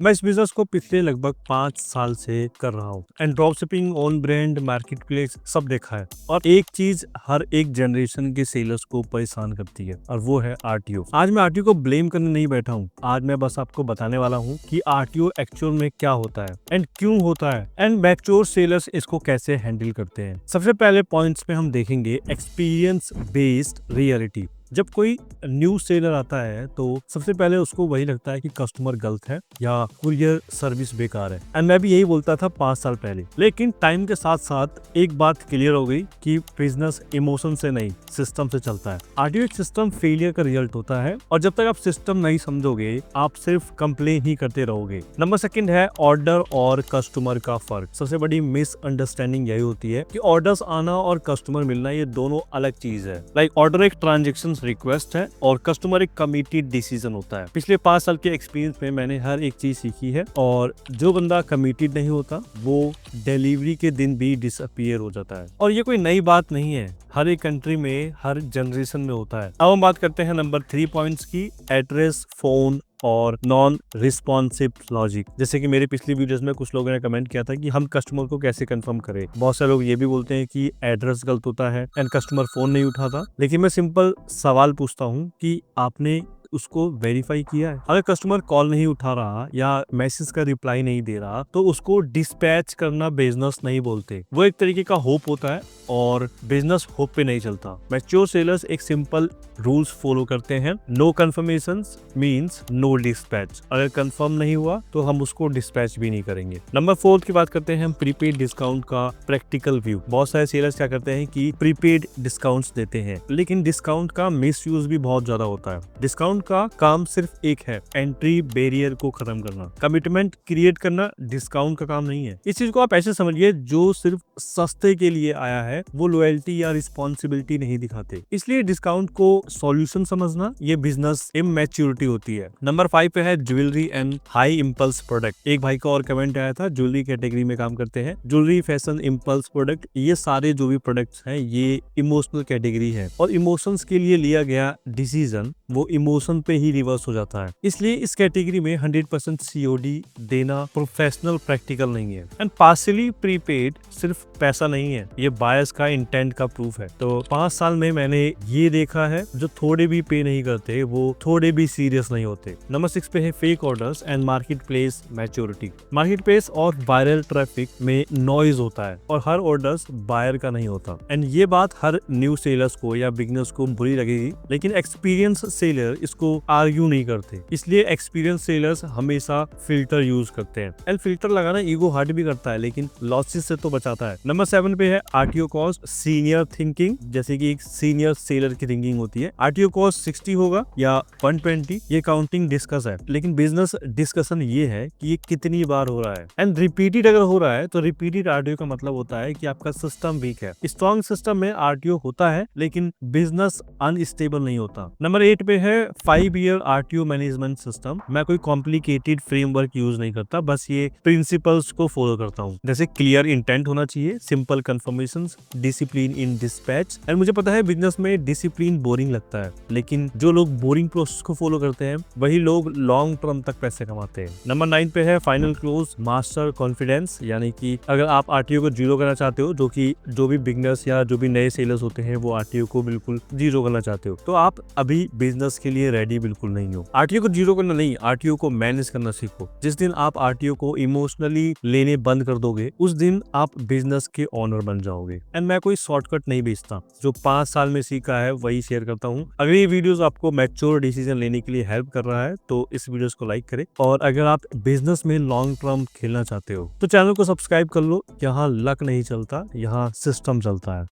मैं इस बिजनेस को पिछले लगभग 5 साल से कर रहा हूँ and drop shipping, on brand, market place सब देखा है। और एक चीज हर एक जनरेशन के सेलर्स को परेशान करती है और वो है आरटीओ। आज मैं आरटीओ को ब्लेम करने नहीं बैठा हूँ, आज मैं बस आपको बताने वाला हूँ कि आरटीओ एक्चुअल में क्या होता है एंड क्यों होता है एंड मैच्योर सेलर्स इसको कैसे हैंडल करते हैं। सबसे पहले पॉइंट्स में हम देखेंगे एक्सपीरियंस बेस्ड रियलिटी। जब कोई न्यू सेलर आता है तो सबसे पहले उसको वही लगता है कि कस्टमर गलत है या कुरियर सर्विस बेकार है एंड मैं भी यही बोलता था 5 साल पहले। लेकिन टाइम के साथ साथ एक बात क्लियर हो गई कि बिजनेस इमोशन से नहीं सिस्टम से चलता है। आरटीओ एक सिस्टम फेलियर का रिजल्ट होता है और जब तक आप सिस्टम नहीं समझोगे आप सिर्फ कंप्लेन ही करते रहोगे। नंबर सेकंड है ऑर्डर और कस्टमर का फर्क। सबसे बड़ी मिसअंडरस्टैंडिंग यही होती है कि ऑर्डर्स आना और कस्टमर मिलना ये दोनों अलग चीज है। लाइक ऑर्डर एक ट्रांजेक्शन रिक्वेस्ट है और कस्टमर एक कमिटेड डिसीजन होता है। पिछले 5 साल के एक्सपीरियंस में मैंने हर एक चीज सीखी है और जो बंदा कमिटेड नहीं होता वो डिलीवरी के दिन भी डिसअपीयर हो जाता है। और ये कोई नई बात नहीं है, हर एक कंट्री में हर जनरेशन में होता है। अब हम बात करते हैं नंबर 3 पॉइंट्स की, एड्रेस, फोन और नॉन रिस्पॉन्सिव लॉजिक। जैसे कि मेरे पिछली वीडियोस में कुछ लोगों ने कमेंट किया था कि हम कस्टमर को कैसे कंफर्म करें। बहुत सारे लोग ये भी बोलते हैं कि एड्रेस गलत होता है एंड कस्टमर फोन नहीं उठाता। लेकिन मैं सिंपल सवाल पूछता हूँ कि आपने उसको वेरीफाई किया है? अगर कस्टमर कॉल नहीं उठा रहा या मैसेज का रिप्लाई नहीं दे रहा तो उसको डिस्पैच करना बिजनेस नहीं बोलते। वो एक तरीके का होप होता है और बिजनेस होप पे नहीं चलता। मैच्योर सेलर्स एक सिंपल रूल्स फॉलो करते हैं, no confirmations means no dispatch. अगर कंफर्म नहीं हुआ तो हम उसको डिस्पैच भी नहीं करेंगे। नंबर 4 की बात करते हैं हम प्रीपेड डिस्काउंट का प्रैक्टिकल व्यू। बहुत सारे सेलर्स क्या करते हैं कि प्रीपेड डिस्काउंट्स देते हैं, लेकिन डिस्काउंट का मिस यूज भी बहुत ज्यादा होता है। डिस्काउंट का काम सिर्फ एक है, एंट्री बैरियर को खत्म करना, कमिटमेंट क्रिएट करना डिस्काउंट का काम नहीं है। इस चीज को आप ऐसे समझिए, जो सिर्फ सस्ते के लिए आया है वो लॉयल्टी या रिस्पॉन्सिबिलिटी नहीं दिखाते। इसलिए डिस्काउंट को सॉल्यूशन समझना ये बिजनेस इमैच्योरिटी होती है। नंबर 5 पे है jewellery and high impulse product. एक भाई का और कमेंट आया था, ज्वेलरी कैटेगरी में काम करते हैं। ज्वेलरी, फैशन, इम्पल्स प्रोडक्ट, ये सारे जो भी प्रोडक्ट्स हैं ये इमोशनल कैटेगरी है और इमोशंस के लिए लिया गया डिसीजन वो इमोशन पे ही रिवर्स हो जाता है। इसलिए इस कैटेगरी में 100% सीओडी देना प्रोफेशनल प्रैक्टिकल नहीं है। एंड पार्शियली प्रीपेड सिर्फ पैसा नहीं है, ये बायर्स का इंटेंट का प्रूफ है। तो 5 साल में मैंने ये देखा है, जो थोड़े भी पे नहीं करते वो थोड़े भी सीरियस नहीं होते। नंबर 6 पे है fake orders and market place maturity. Market place और वायरल ट्रैफिक में नॉइज होता है और हर ऑर्डर्स बायर का नहीं होता। एंड ये बात हर न्यू सेलर्स को या बिगनर्स को बुरी लगेगी, लेकिन एक्सपीरियंस सेलर इसको आर्ग्यू नहीं करते। इसलिए एक्सपीरियंस सेलर्स हमेशा फिल्टर यूज करते हैं। एंड फिल्टर लगाना ईगो हर्ट भी करता है लेकिन लॉसेस से तो बचाता है। नंबर 7 पे है आरटीओ कॉस्ट सीनियर थिंकिंग। जैसे कि एक सीनियर सेलर की थिंकिंग होती है, आरटीओ कॉस्ट 60 होगा या 120, ये काउंटिंग डिस्कस है। लेकिन बिजनेस डिस्कशन ये है कि ये कितनी बार हो रहा है। एंड रिपीटेड अगर हो रहा है तो रिपीटेड आरटीओ का मतलब होता है कि आपका सिस्टम वीक है। स्ट्रॉन्ग सिस्टम में आरटीओ होता है लेकिन बिजनेस अनस्टेबल नहीं होता। नंबर 8 पे है 5 ईयर आरटीओ मैनेजमेंट सिस्टम। मैं कोई कॉम्प्लिकेटेड फ्रेमवर्क यूज नहीं करता, बस ये प्रिंसिपल्स को फॉलो करता हूँ। जैसे क्लियर इंटेंट होना चाहिए, simple confirmations, discipline in dispatch. And मुझे पता है बिजनेस में डिसिप्लिन बोरिंग लगता है, लेकिन जो लोग बोरिंग प्रोसेस को फॉलो करते हैं वही लोग लॉन्ग टर्म तक पैसे कमाते हैं। नंबर 9 पे है फाइनल क्लोज मास्टर कॉन्फिडेंस। यानी कि अगर आप आरटीओ को जीरो करना चाहते हो, जो भी बिगनर्स या जो भी नए सेलर्स होते हैं वो आरटीओ को बिल्कुल जीरो करना चाहते हो, तो आप अभी बिजनेस के लिए रेडी बिल्कुल नहीं हो। आरटीओ को जीरो करना नहीं, आरटीओ को मैनेज करना सीखो। जिस दिन आप आरटीओ को इमोशनली लेने बंद कर दोगे उस दिन आप बिजनेस के ओनर बन जाओगे। एंड मैं कोई शॉर्टकट नहीं बेचता, जो 5 साल में सीखा है वही शेयर करता हूँ। अगर ये वीडियोस आपको मैच्योर डिसीजन लेने के लिए हेल्प कर रहा है तो इस वीडियोस को लाइक करें, और अगर आप बिजनेस में लॉन्ग टर्म खेलना चाहते हो तो चैनल को सब्सक्राइब कर लो। यहाँ लक नहीं चलता, यहाँ सिस्टम चलता है।